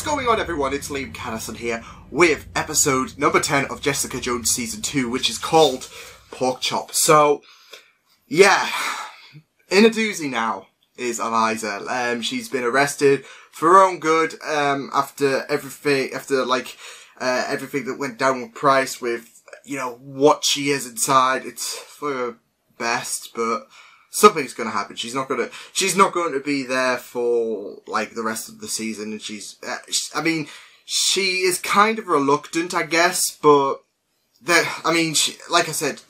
going on, everyone? It's Liam Catterson here with episode number 10 of Jessica Jones Season 2, which is called Pork Chop. So, yeah, in a doozy now is Alisa. She's been arrested for her own good after everything that went down with Price, with, you know, what she is inside. It's for her best, but something's going to happen. She's not going to be there for, like, the rest of the season. And she is kind of reluctant, I guess, but like I said,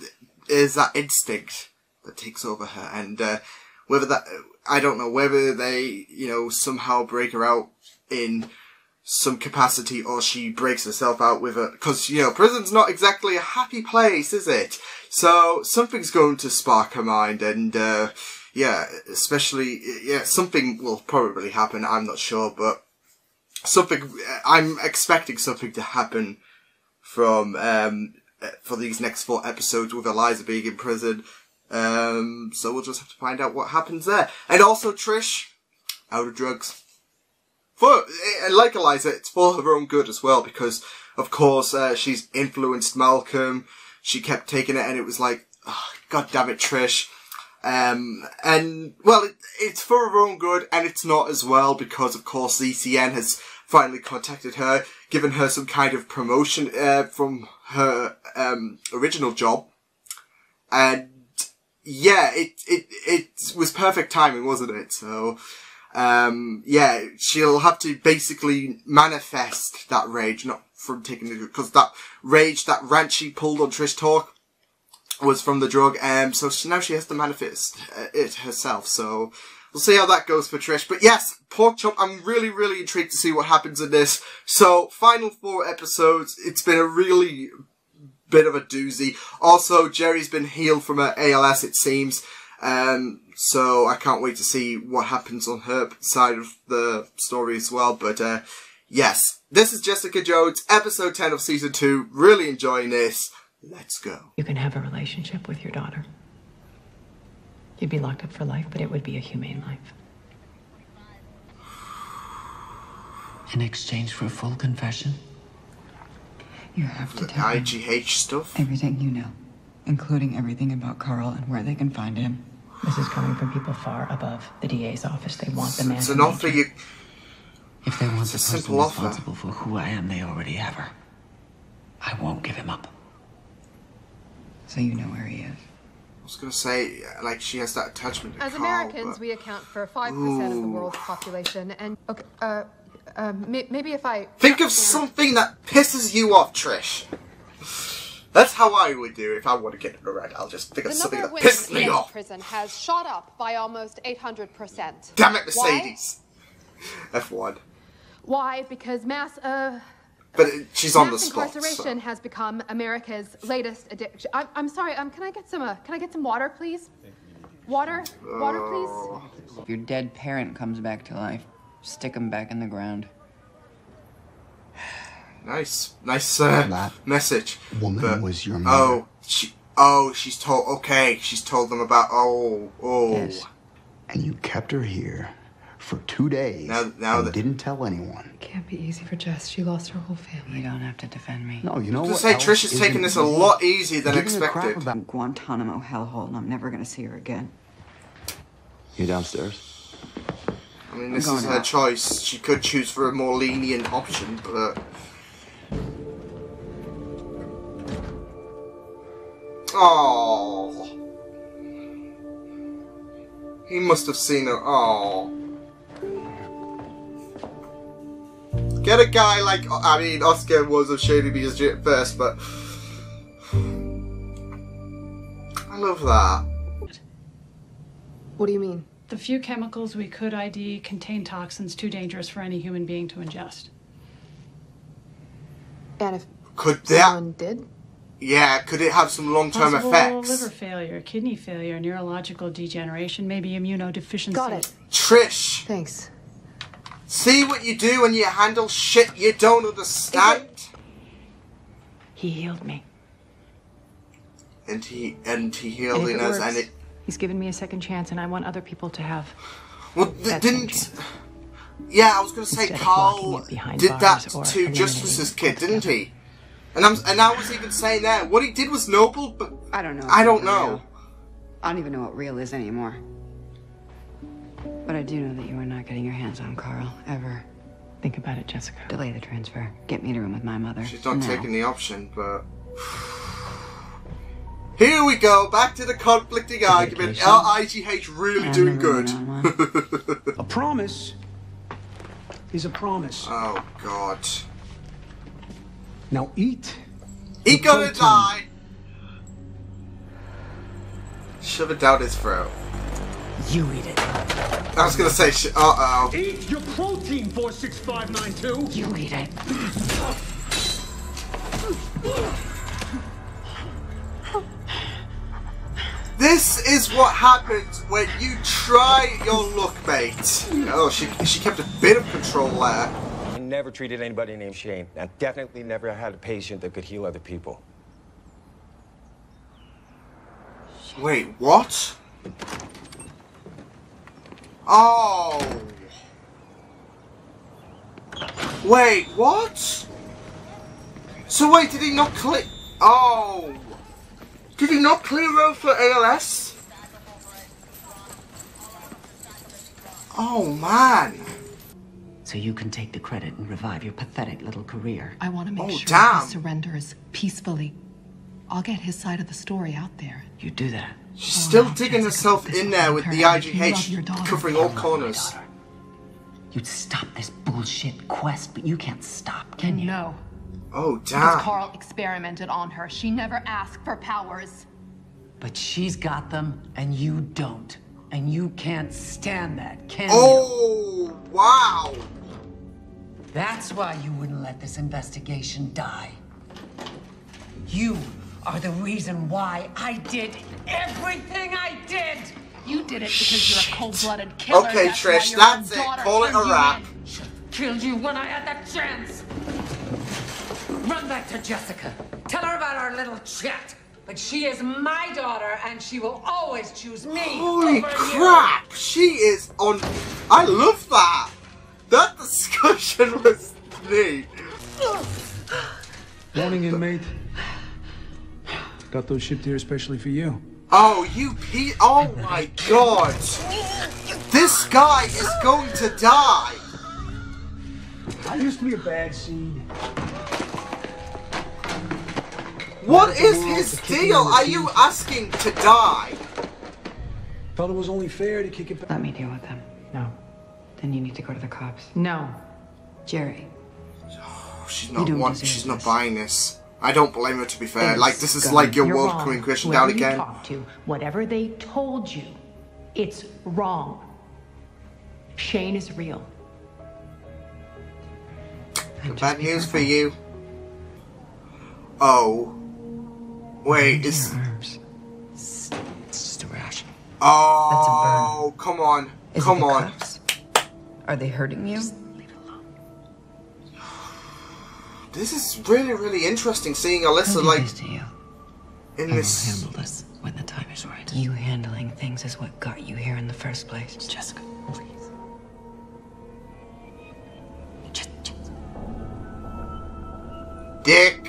is that instinct that takes over her. And, I don't know whether they, you know, somehow break her out in some capacity, or she breaks herself out with it. Because, you know, prison's not exactly a happy place, is it? So, something's going to spark her mind, and, something will probably happen, I'm not sure, but I'm expecting something to happen from, for these next 4 episodes with Alisa being in prison. So we'll just have to find out what happens there. And also Trish, out of drugs. And like Alisa, it's for her own good as well, because, of course, she's influenced Malcolm. She kept taking it, and it was like, oh, God damn it, Trish. It's for her own good, and it's not as well, because, of course, the ECN has finally contacted her, given her some kind of promotion, from her, original job. And, yeah, it was perfect timing, wasn't it? So, she'll have to basically manifest that rage, not from taking the, because that rage, that rant she pulled on Trish Talk was from the drug, so now she has to manifest it herself, so we'll see how that goes for Trish. But yes, Pork Chop, I'm really, really intrigued to see what happens in this. So, final 4 episodes, it's been a really bit of a doozy. Also, Jerry's been healed from her ALS, it seems. So I can't wait to see what happens on her side of the story as well. But, yes, this is Jessica Jones, episode 10 of season 2. Really enjoying this. Let's go. You can have a relationship with your daughter. You'd be locked up for life, but it would be a humane life. In exchange for full confession? You have to the tell them IGH stuff. everything you know, including everything about Carl and where they can find him. This is coming from people far above the DA's office. They want the man. It's an offer you. If they want It's the a person simple offer. responsible for who I am, they already have her. I won't give him up. So you know where he is. I was gonna say, like, she has that attachment to As Carl, Americans, but we account for 5% of the world's population, and maybe if I think of something that pisses you off, Trish. That's how I would do if I want to get in a wreck. I'll just think of something that pisses me off. Prison has shot up by almost 800%. Damn it, Mercedes. Why? F1. Why? Because but she's on the spot. Incarceration has become America's latest addiction. I'm sorry. Can I get some water, please? Water, please. If your dead parent comes back to life, stick him back in the ground. Nice message. Woman was your mother. She's told. Okay, she's told them about. Yes. And you kept her here for 2 days. Now and didn't tell anyone. It can't be easy for Jess. She lost her whole family. You don't have to defend me. No, you know I was what? gonna say else Trish is isn't taking this a easy? lot easier than Giving a crap expected. about Guantanamo hellhole, and I'm never gonna see her again. you downstairs. I mean, this I'm is going her out. choice. She could choose for a more lenient option, but. Oh, he must have seen her. Oh, get a guy like, I mean, Oscar was a shady because at first, but I love that. What do you mean? The few chemicals we could ID contain toxins too dangerous for any human being to ingest. And if Could that? someone did? Yeah, could it have some long-term Possible effects? liver failure, kidney failure, neurological degeneration, maybe immunodeficiency. Got it. Trish, Thanks. see what you do when you handle shit you don't understand. He healed me. And he healed And if in it us, works, and it. he's given me a second chance, and I want other people to have Well, that same didn't. chance. Yeah, I was going to say Instead of locking Carl it behind did that bars or to eliminating Justice's it kid, didn't altogether. he? And I was even saying there, what he did was noble, but I don't know. I don't know. I don't even know what real is anymore. But I do know that you are not getting your hands on Carl, ever. Think about it, Jessica. Delay the transfer. Get me to room with my mother. She's not now. taking the option, but... Here we go, back to the conflicting argument. Are IGH really doing good? A promise is a promise. Oh, God. Now eat. He gonna die! Shove it down his throat. You eat it. I was gonna say, uh-oh. Eat your protein, 46592. You eat it. This is what happens when you try your luck, mate. Oh, she kept a bit of control there. I never treated anybody named Shane. I definitely never had a patient that could heal other people. Wait, what? Oh. Wait, what? So wait, did he not clear... Oh. Did he not clear road for ALS? Oh, man. So you can take the credit and revive your pathetic little career. I want to make sure damn. he surrenders peacefully. I'll get his side of the story out there. You do that. She's still now, digging Jessica, herself this in will there help with her. the If you love your IGH daughter- covering all corners. You'd stop this bullshit quest, but you can't stop, can you? No. Oh, Because damn. Carl experimented on her. She never asked for powers. But she's got them, and you don't. And you can't stand that, can you? Oh, wow. That's why you wouldn't let this investigation die. You are the reason why I did everything I did! You did it because you're a cold-blooded killer. Okay, That's why Trish, your that's own it. daughter Call it a turned you wrap. in. Should've killed you when I had that chance! Run back to Jessica. Tell her about our little chat. But she is my daughter, and she will always choose me. Holy over crap. She is on... I love that. That discussion was neat. Morning, inmate. Got those shipped here especially for you. Oh, oh my god. This guy is going to die. I used to be a bad seed. What is his deal? Are you asking to die? Felt it was only fair to kick it back. Let me deal with them. No. Then you need to go to the cops. No. Jerry. Oh, she's You don't not deserve she's not this. buying this. I don't blame her, to be fair. It's Like, this is gone. like your You're world wrong. coming crashing Whoever down you again. talk to, whatever they told you, it's wrong. Shane is real. Bad news for you. Oh. Wait, It's is... your arms. It's just a rash. Oh, come on. Is Come it the on. cuffs? Are they hurting you? Leave it alone. This is really, really interesting seeing I'll Alisa, do like, this to you. in I will this... handle this when the time is right. You handling things is what got you here in the first place. Jessica, please. Just... Dick.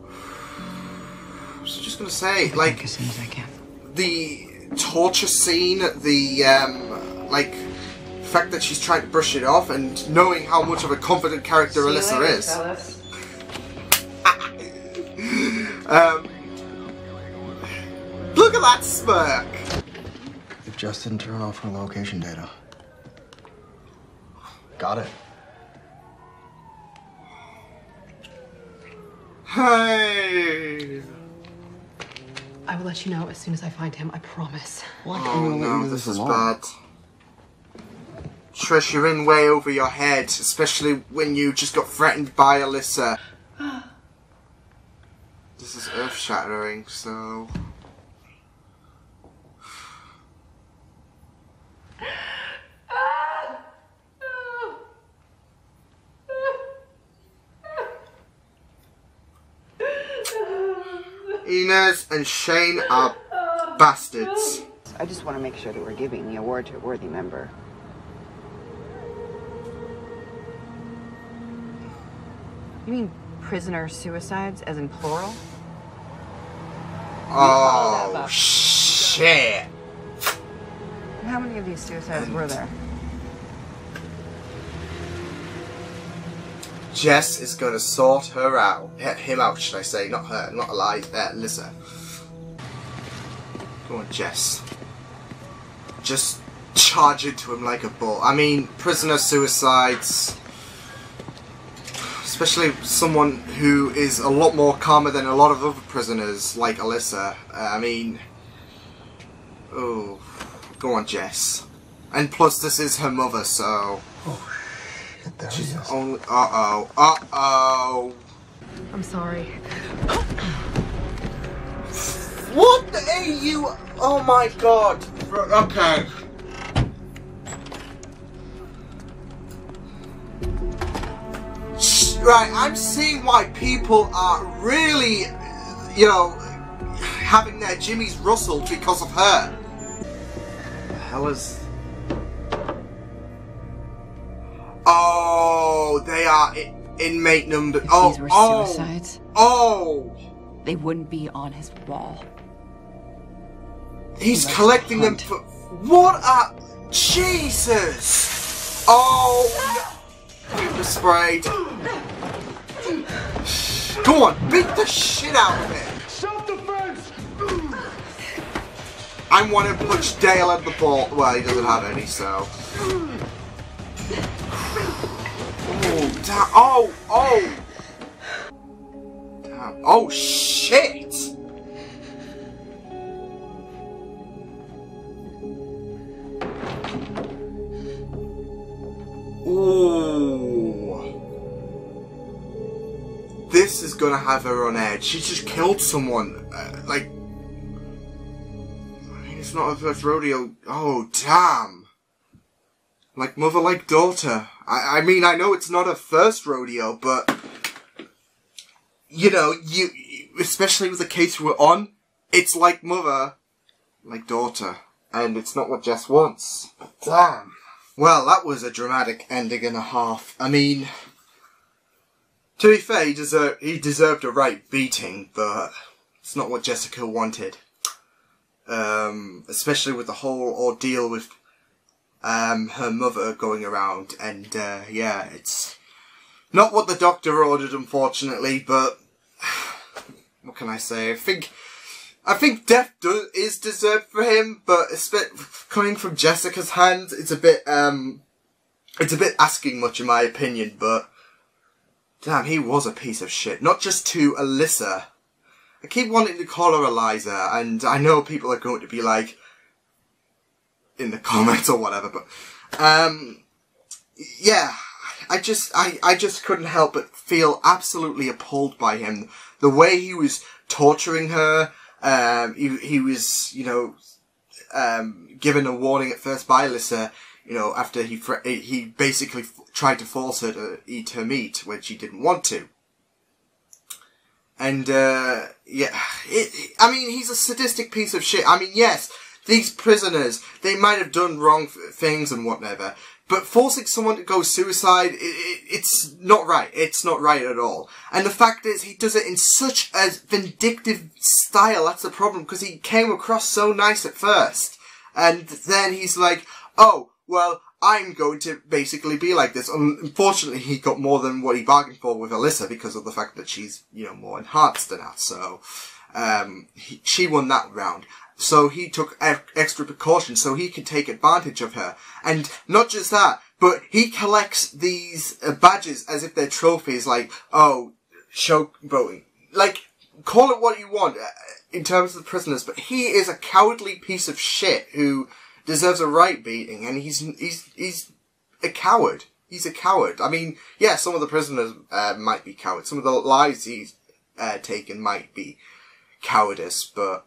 I was just gonna say, like, As soon as I can. the torture scene, the, like, fact that she's trying to brush it off, and knowing how much of a confident character Alisa is. Look at that smirk! If Jess didn't turn off her location data. Got it. Hey! I will let you know as soon as I find him, I promise. Oh no, this is bad. Trish, you're in way over your head, especially when you just got threatened by Alisa. This is earth-shattering, so... Inez and Shane are bastards. I just want to make sure that we're giving the award to a worthy member. You mean prisoner suicides, as in plural? Oh, shit. How many of these suicides were there? Jess is gonna sort her out. Him out, should I say. Not her. Not Alisa. Go on, Jess. Just charge into him like a bull. I mean, prisoner suicides, especially someone who is a lot more calmer than a lot of other prisoners, like Alisa. I mean, oh, go on, Jess. And plus, this is her mother, so. Oh, shit, there she's he is. only. Uh-oh. I'm sorry. What the are you? Oh my god. Okay. Right, I'm seeing why people are really, you know, having their jimmies rustled because of her. The hell is... Oh, they are inmate number... If oh, these were suicides, they wouldn't be on his wall. He's collecting them for... What a... Jesus! Oh, no. Pepper sprayed. Go on, beat the shit out of him. Self-defense! I want to punch Dale at the ball. Well, he doesn't have any, so... Oh, damn. Oh! Damn. Oh, shit! Ooh. This is gonna have her on edge. She just killed someone. Like... I mean, it's not her first rodeo. Oh, damn. Like mother, like daughter. I mean, I know it's not her first rodeo, but... You know, especially with the case we're on, it's like mother, like daughter. And it's not what Jess wants. But damn. Well, that was a dramatic ending and a half. I mean, to be fair, he deserved a right beating, but it's not what Jessica wanted. Especially with the whole ordeal with her mother going around, and yeah, it's not what the doctor ordered, unfortunately. But what can I say? I think death is deserved for him, but coming from Jessica's hands, it's a bit asking much in my opinion, but damn, he was a piece of shit. Not just to Alisa. I keep wanting to call her Eliza, and I know people are going to be like, in the comments or whatever, but, yeah, I just couldn't help but feel absolutely appalled by him. The way he was torturing her, he was, you know, given a warning at first by Alisa, you know, after he basically tried to force her to eat her meat when she didn't want to. And, yeah, I mean, he's a sadistic piece of shit. I mean, yes, these prisoners, they might have done wrong things and whatever, but forcing someone to go suicide, it's not right. It's not right at all. And the fact is, he does it in such a vindictive style. That's the problem, because he came across so nice at first. And then he's like, oh, well, I'm going to basically be like this. Unfortunately, he got more than what he bargained for with Alisa because of the fact that she's, you know, more enhanced than us. So, she won that round. So he took extra precautions so he could take advantage of her. And not just that, but he collects these badges as if they're trophies, like, oh, showboating. Like, call it what you want in terms of the prisoners, but he is a cowardly piece of shit who deserves a right beating, and he's a coward. He's a coward. I mean, yeah, some of the prisoners might be cowards. Some of the lives he's taken might be cowardice, but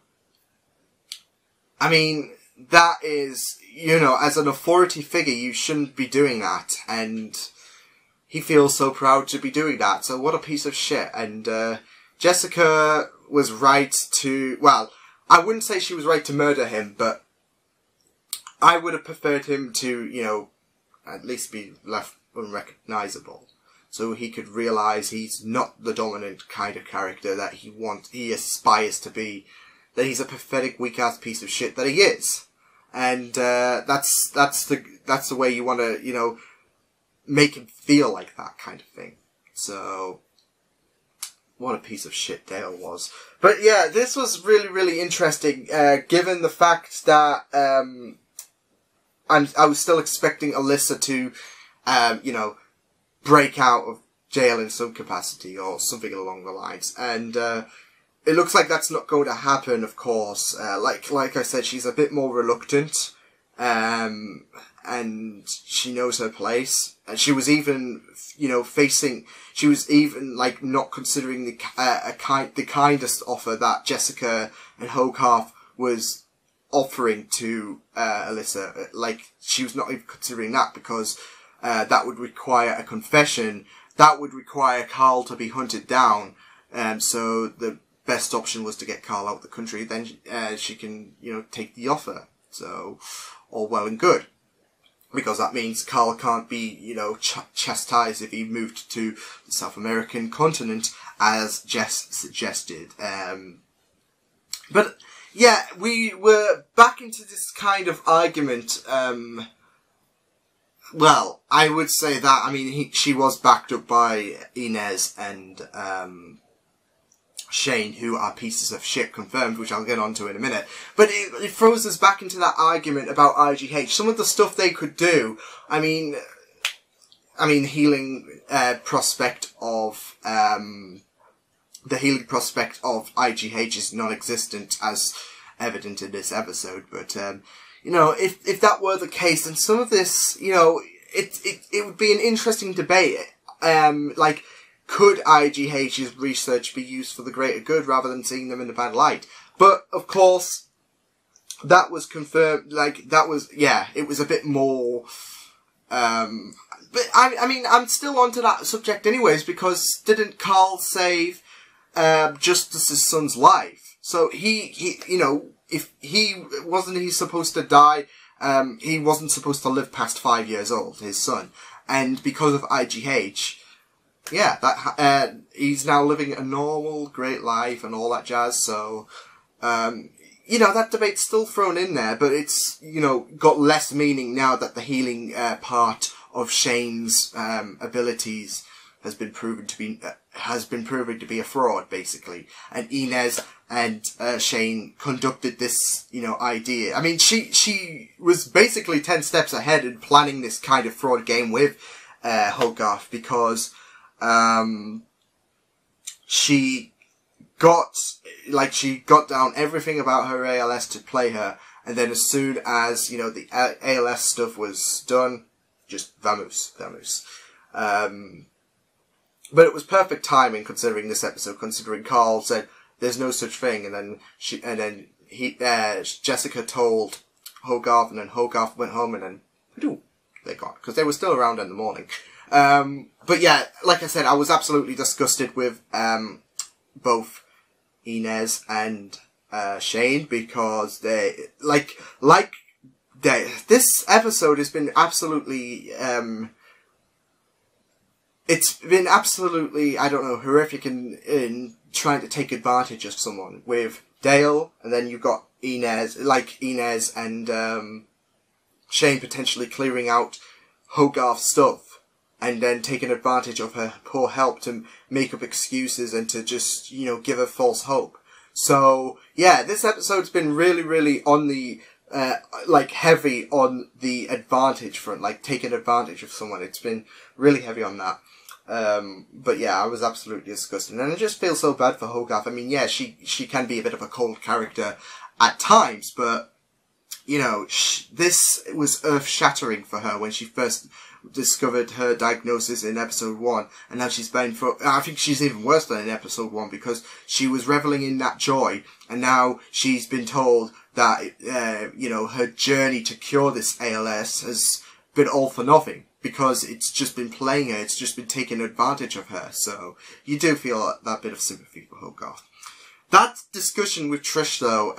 I mean, that is, you know, as an authority figure, you shouldn't be doing that, and he feels so proud to be doing that, so what a piece of shit. And Jessica was right to, well, I wouldn't say she was right to murder him, but I would have preferred him to, you know, at least be left unrecognisable. so he could realise he's not the dominant kind of character that he aspires to be, that he's a pathetic, weak-ass piece of shit that he is. And that's the way you want to, you know, make him feel like that kind of thing. So, what a piece of shit Dale was. But yeah, this was really, really interesting, given the fact that I was still expecting Alisa to, you know, break out of jail in some capacity or something along the lines. And it looks like that's not going to happen, of course. Like I said, she's a bit more reluctant, and she knows her place. And she was even, you know, she was even, like, not considering the kindest offer that Jessica and Hogarth was offering to Alisa. Like, she was not even considering that because that would require a confession. That would require Carl to be hunted down. So the best option was to get Carl out of the country. Then she can, you know, take the offer. So, all well and good. Because that means Carl can't be, you know, chastised if he moved to the South American continent, as Jess suggested. But, yeah, we were back into this kind of argument. Well, I would say that, I mean, she was backed up by Inez and Shane, who are pieces of shit, confirmed, which I'll get onto in a minute. But it throws us back into that argument about IGH. Some of the stuff they could do, I mean, healing prospect of the healing prospect of IGH is non-existent, as evident in this episode. But you know, if that were the case, then some of this, you know, it would be an interesting debate. Like, could IGH's research be used for the greater good rather than seeing them in a bad light? But, of course, that was confirmed, like, that was, yeah, it was a bit more, but, I mean, I'm still onto that subject anyways, because didn't Carl save, Justice's son's life? So he, you know, if wasn't he supposed to die, he wasn't supposed to live past 5 years old, his son. And because of IGH, yeah, that he's now living a normal, great life and all that jazz. So, you know, that debate's still thrown in there, but it's, you know, got less meaning now that the healing part of Shane's abilities has been proven to be a fraud, basically. And Inez and Shane conducted this, you know, idea. I mean, she was basically 10 steps ahead in planning this kind of fraud game with Hogarth, because she got down everything about her ALS to play her, and then as soon as, you know, the ALS stuff was done, just vamoose. But it was perfect timing considering this episode, considering Carl said there's no such thing, and then Jessica told Hogarth, and then Hogarth went home, and then they got, because they were still around in the morning. But yeah, like I said, I was absolutely disgusted with both Inez and Shane, because they this episode has been absolutely it's been absolutely, I don't know, horrific in trying to take advantage of someone with Dale, and then you've got Inez and Shane potentially clearing out Hogarth's stuff, and then taking advantage of her poor help to make up excuses and to just, you know, give her false hope. So, yeah, this episode's been really, really on the, heavy on the advantage front, like, taking advantage of someone. It's been really heavy on that. But yeah, I was absolutely disgusted. And I just feel so bad for Hogarth. I mean, yeah, she can be a bit of a cold character at times, but, you know, this was earth-shattering for her when she first discovered her diagnosis in episode 1, and now she's been I think she's even worse than in episode 1, because she was reveling in that joy, and now she's been told that, you know, her journey to cure this ALS has been all for nothing, because it's just been playing her, it's just been taking advantage of her. So you do feel that bit of sympathy for Hogarth. That discussion with Trish, though,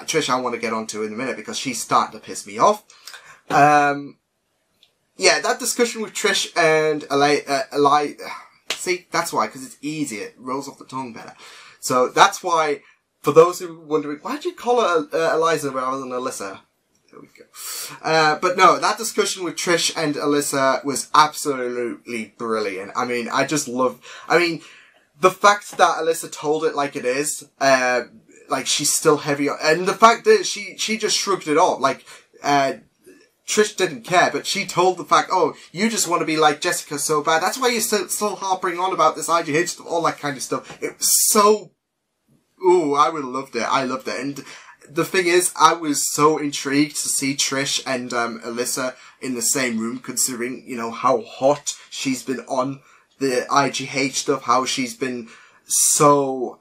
Trish I want to get onto in a minute, because she's starting to piss me off. yeah, that discussion with Trish and see, that's why, because it's easier. It rolls off the tongue better. So that's why, for those who are wondering, why did you call her Alisa rather than Alisa? There we go. But no, that discussion with Trish and Alisa was absolutely brilliant. I mean, the fact that Alisa told it like it is, like she's still heavy on, and the fact that she just shrugged it off, like, Trish didn't care, but she told the fact, oh, you just want to be like Jessica so bad. That's why you're still harping on about this IGH stuff, all that kind of stuff. It was so, ooh, I would have loved it. I loved it. And the thing is, I was so intrigued to see Trish and Alisa in the same room, considering, you know, how hot she's been on the IGH stuff, how she's been so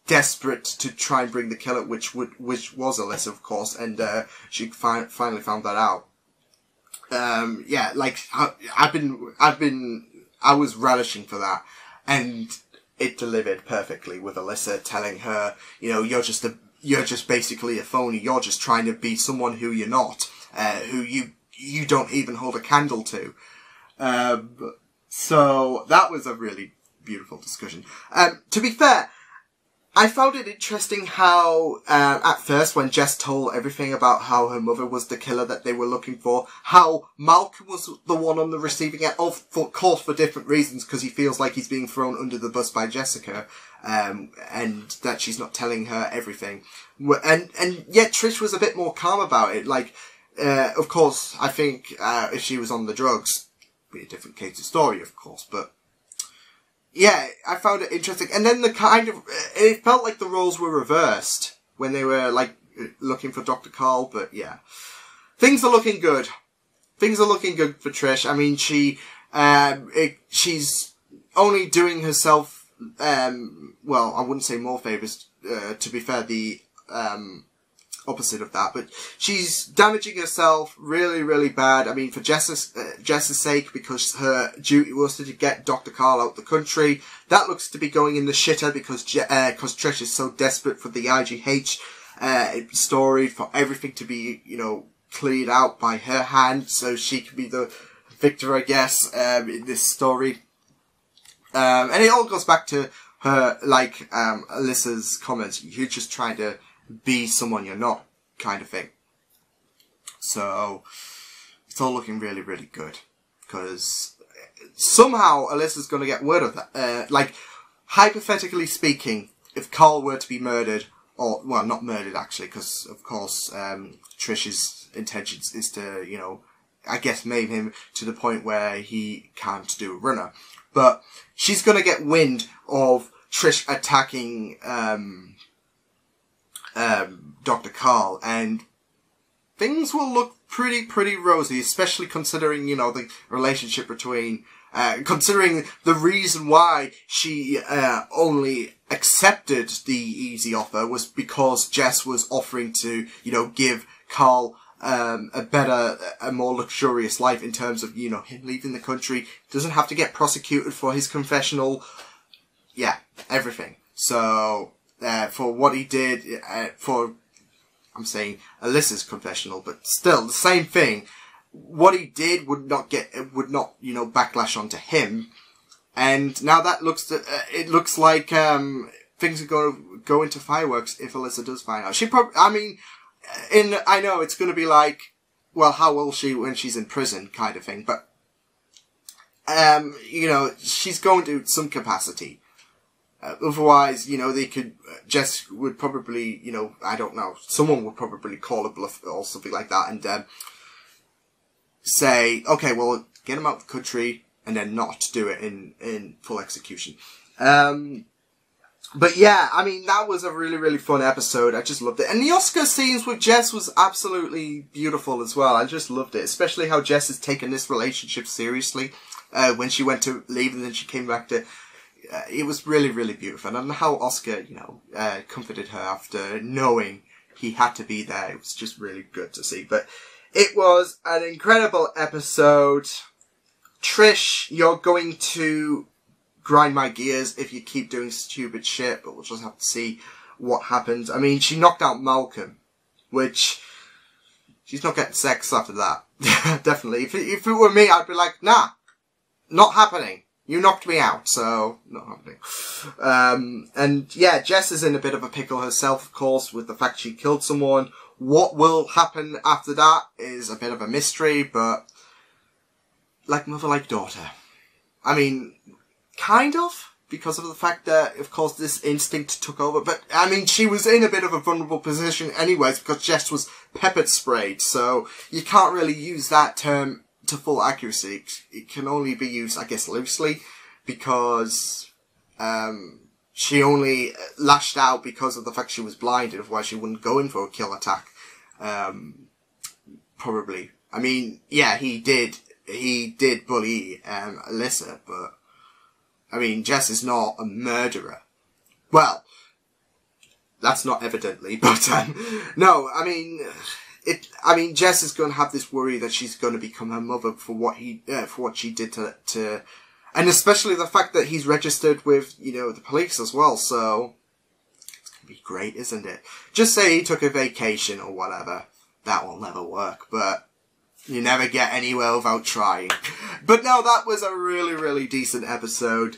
desperate to try and bring the killer, which was Alisa, of course, and she finally found that out. Yeah, like I was relishing for that, and it delivered perfectly with Alisa telling her, you know, you're just basically a phony. You're just trying to be someone who you're not, who you don't even hold a candle to. So that was a really beautiful discussion. To be fair, I found it interesting how, at first, when Jess told everything about how her mother was the killer that they were looking for, how Malcolm was the one on the receiving end, of course for different reasons, because he feels like he's being thrown under the bus by Jessica, and that she's not telling her everything. And yet Trish was a bit more calm about it. Like, of course, I think, if she was on the drugs, it'd be a different case of story, of course, but yeah, I found it interesting. And then it felt like the roles were reversed when they were, like, looking for Dr. Carl, but yeah. Things are looking good. Things are looking good for Trish. I mean, she's only doing herself, well, I wouldn't say more favours, to be fair, the, opposite of that, but she's damaging herself really, really bad. I mean, for Jess's sake, because her duty was to get Dr. Carl out the country. That looks to be going in the shitter because Trish is so desperate for the IGH story, for everything to be, you know, cleared out by her hand, so she can be the victor, I guess, in this story. And it all goes back to her, like, Alisa's comments. You're just trying to be someone you're not, kind of thing. So it's all looking really, really good, because somehow Alisa's going to get word of that. Like, hypothetically speaking, if Carl were to be murdered, or, well, not murdered actually, because of course Trish's intentions is to, you know, I guess maim him to the point where he can't do a runner. But she's going to get wind of Trish attacking Dr. Carl, and things will look pretty rosy, especially considering, you know, the relationship between, considering the reason why she only accepted the easy offer was because Jess was offering to, you know, give Carl a better, a more luxurious life in terms of, you know, him leaving the country, doesn't have to get prosecuted for his confessional, yeah, everything. So, for what he did, I'm saying Alisa's confessional, but still the same thing. What he did would not, you know, backlash onto him. And now that it looks like, things are going to go into fireworks if Alisa does find out. I know it's going to be like, well, how will she when she's in prison kind of thing, but, you know, she's going to some capacity. Otherwise, you know, Jess would probably, you know, I don't know, someone would probably call a bluff or something like that and, say, okay, well, get him out of the country and then not do it in full execution. But yeah, I mean, that was a really, really fun episode. I just loved it. And the Oscar scenes with Jess was absolutely beautiful as well. I just loved it, especially how Jess has taken this relationship seriously, when she went to leave and then she came back to, it was really, really beautiful. And how Oscar, you know, comforted her after knowing he had to be there. It was just really good to see. But it was an incredible episode. Trish, you're going to grind my gears if you keep doing stupid shit, but we'll just have to see what happens. I mean, she knocked out Malcolm, which she's not getting sex after that. Definitely. If it were me, I'd be like, nah, not happening. You knocked me out, so not happening. And yeah, Jess is in a bit of a pickle herself, of course, with the fact she killed someone. What will happen after that is a bit of a mystery, but like mother, like daughter. I mean, kind of, because of the fact that, of course, this instinct took over. But, I mean, she was in a bit of a vulnerable position anyways, because Jess was pepper sprayed, so you can't really use that term to full accuracy. It can only be used, I guess, loosely, because she only lashed out because of the fact she was blinded, otherwise she wouldn't go in for a kill attack. Probably. I mean, yeah, he did bully Alisa, but I mean, Jess is not a murderer. Well, that's not evidently, but no, I mean, Jess is going to have this worry that she's going to become her mother for what she did to, and especially the fact that he's registered with, you know, the police as well. So it's going to be great, isn't it? Just say he took a vacation or whatever. That will never work, but you never get anywhere without trying. But no, that was a really, really decent episode.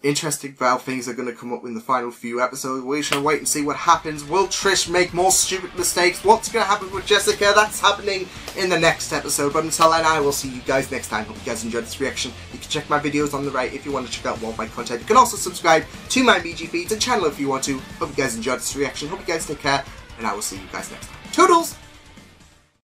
Interesting how things are going to come up in the final few episodes. We shall wait and see what happens. Will Trish make more stupid mistakes? What's going to happen with Jessica? That's happening in the next episode. But until then, I will see you guys next time. Hope you guys enjoyed this reaction. You can check my videos on the right if you want to check out more of my content. You can also subscribe to my BG feeds and channel if you want to. Hope you guys enjoyed this reaction. Hope you guys take care. And I will see you guys next time. Toodles!